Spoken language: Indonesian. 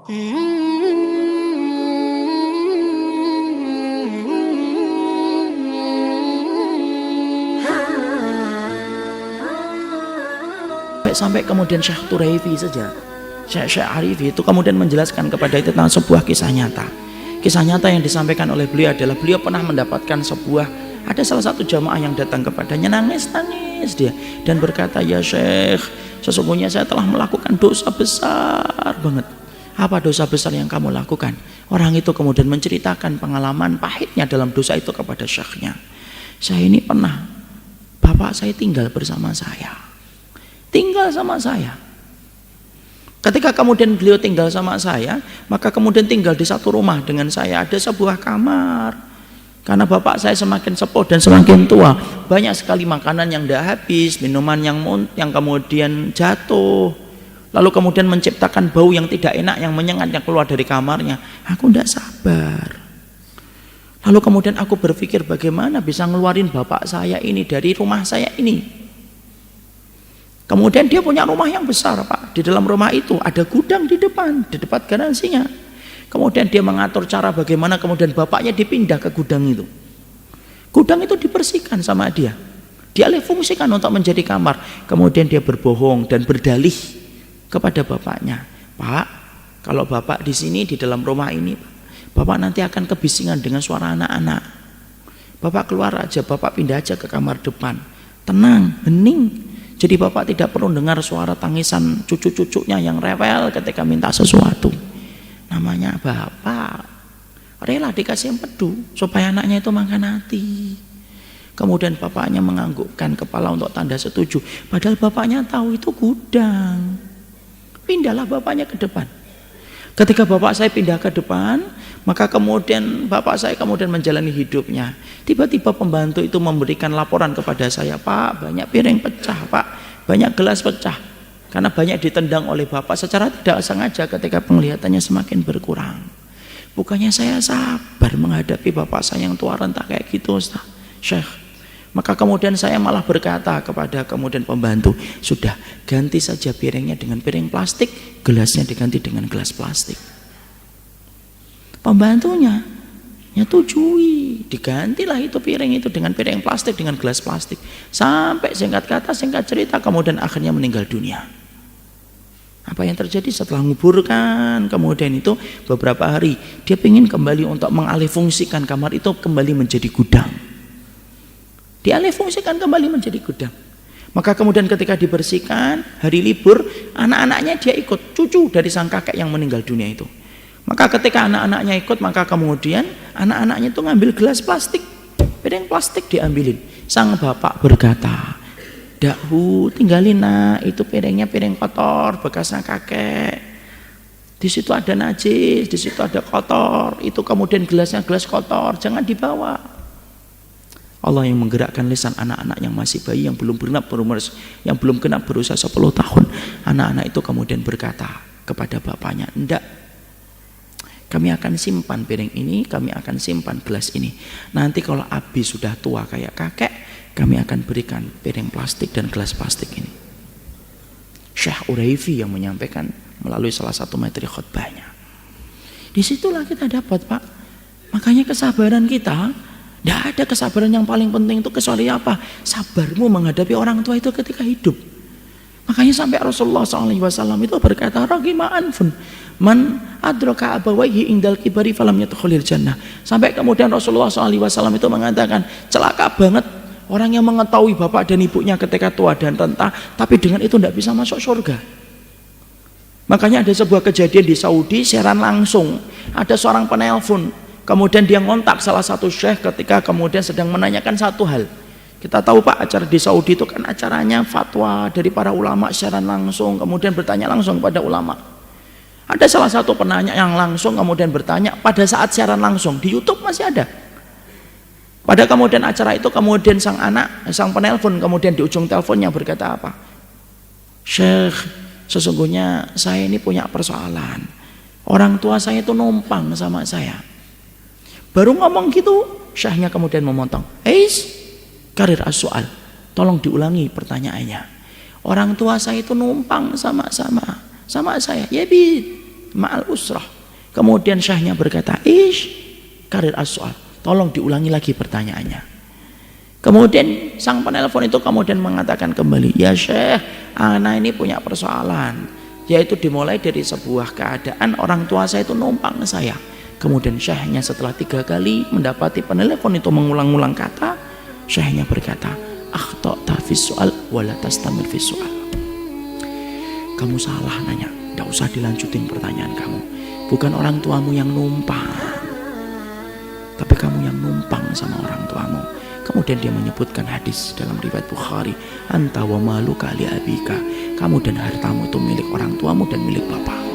Sampai kemudian Syekh Turaifi saja, Syekh Arifi itu kemudian menjelaskan kepada itu tentang sebuah kisah nyata. Kisah nyata yang disampaikan oleh beliau adalah beliau pernah mendapatkan ada salah satu jamaah yang datang kepadanya, nangis dia dan berkata, "Ya Syekh, sesungguhnya saya telah melakukan dosa besar banget." "Apa dosa besar yang kamu lakukan?" Orang itu kemudian menceritakan pengalaman pahitnya dalam dosa itu kepada syekhnya. "Saya ini pernah, bapak saya tinggal bersama saya. Tinggal sama saya. Ketika kemudian beliau tinggal sama saya, maka kemudian tinggal di satu rumah dengan saya, ada sebuah kamar. Karena bapak saya semakin sepuh dan semakin tua, banyak sekali makanan yang tidak habis, minuman yang kemudian jatuh, lalu kemudian menciptakan bau yang tidak enak, yang menyengat, yang keluar dari kamarnya. Aku tidak sabar. Lalu kemudian aku berpikir bagaimana bisa ngeluarin bapak saya ini dari rumah saya ini. Kemudian dia punya rumah yang besar, Pak. Di dalam rumah itu ada gudang di depan garasinya. Kemudian dia mengatur cara bagaimana kemudian bapaknya dipindah ke gudang itu. Gudang itu dibersihkan sama dia. Dialih fungsikan untuk menjadi kamar. Kemudian dia berbohong dan berdalih kepada bapaknya, "Pak, kalau bapak di sini di dalam rumah ini, bapak nanti akan kebisingan dengan suara anak-anak. Bapak keluar aja, bapak pindah aja ke kamar depan. Tenang, hening. Jadi bapak tidak perlu dengar suara tangisan cucu-cucunya yang rewel ketika minta sesuatu." Namanya bapak rela dikasih empedu supaya anaknya itu makan hati. Kemudian bapaknya menganggukkan kepala untuk tanda setuju, padahal bapaknya tahu itu gudang. Pindahlah bapaknya ke depan. Ketika bapak saya pindah ke depan, maka kemudian bapak saya kemudian menjalani hidupnya. Tiba-tiba pembantu itu memberikan laporan kepada saya, "Pak, banyak piring pecah, Pak, banyak gelas pecah." Karena banyak ditendang oleh bapak secara tidak sengaja ketika penglihatannya semakin berkurang. Bukannya saya sabar menghadapi bapak saya yang tua renta kayak gitu, Ustaz, Syekh. Maka kemudian saya malah berkata kepada kemudian pembantu, "Sudah, ganti saja piringnya dengan piring plastik, gelasnya diganti dengan gelas plastik." Pembantunya nyetujui, digantilah itu piring itu dengan piring plastik, dengan gelas plastik. Sampai singkat kata, singkat cerita, kemudian akhirnya meninggal dunia. Apa yang terjadi setelah menguburkan kemudian itu beberapa hari, dia ingin kembali untuk mengalihfungsikan kamar itu kembali menjadi gudang. Dialihfungsikan kembali menjadi gudang. Maka kemudian ketika dibersihkan hari libur, anak-anaknya dia ikut, cucu dari sang kakek yang meninggal dunia itu. Maka ketika anak-anaknya ikut, maka kemudian anak-anaknya itu ngambil gelas plastik, piring plastik diambilin. Sang bapak berkata, "Dakhu, tinggalin nak, itu piringnya piring kotor bekasnya kakek. Di situ ada najis, di situ ada kotor, itu kemudian gelasnya gelas kotor, jangan dibawa." Allah yang menggerakkan lisan anak-anak yang masih bayi, yang belum genap berusia 10 tahun. Anak-anak itu kemudian berkata kepada bapaknya, "Enggak, kami akan simpan piring ini, kami akan simpan gelas ini. Nanti kalau Abi sudah tua kayak kakek, kami akan berikan piring plastik dan gelas plastik ini." Syekh Uraifi yang menyampaikan melalui salah satu materi khutbahnya. Disitulah kita dapat, Pak. Makanya kesabaran kita, tidak ada kesabaran yang paling penting itu kecuali apa? Sabarmu menghadapi orang tua itu ketika hidup. Makanya sampai Rasulullah SAW itu berkata, "Ragima anfun man adraka abawaihi indal kibari falam yadkhulil jannah." Sampai kemudian Rasulullah SAW itu mengatakan, celaka banget orang yang mengetahui bapak dan ibunya ketika tua dan renta, tapi dengan itu tidak bisa masuk surga. Makanya ada sebuah kejadian di Saudi, siaran langsung, ada seorang penelpon, kemudian dia ngontak salah satu syekh ketika kemudian sedang menanyakan satu hal. Kita tahu, Pak, acara di Saudi itu kan acaranya fatwa dari para ulama siaran langsung, kemudian bertanya langsung kepada ulama. Ada salah satu penanya yang langsung kemudian bertanya pada saat siaran langsung, di YouTube masih ada. Pada kemudian acara itu kemudian sang penelpon kemudian di ujung teleponnya berkata apa? "Syekh, sesungguhnya saya ini punya persoalan. Orang tua saya itu numpang sama saya." Baru ngomong gitu, syekhnya kemudian memotong. Karir as-soal, tolong diulangi pertanyaannya. "Orang tua saya itu numpang sama saya." "Ya, Bi, ma'al usrah. Kemudian syekhnya berkata, ish karir as-soal, tolong diulangi lagi pertanyaannya. Kemudian sang penelpon itu kemudian mengatakan kembali, ya syekh, ana ini punya persoalan, yaitu dimulai dari sebuah keadaan orang tua saya itu numpang saya. Kemudian syekhnya setelah 3 kali mendapati penelpon itu mengulang-ulang kata, syekhnya berkata, akhta'ta fis soal wala tastamir fis soal. Kamu salah nanya, tidak usah dilanjutin pertanyaan kamu. Bukan orang tuamu yang numpang, tapi kamu yang numpang sama orang tuamu. Kemudian dia menyebutkan hadis dalam riwayat Bukhari, anta wa maluka li abika, kamu dan hartamu itu milik orang tuamu dan milik bapamu.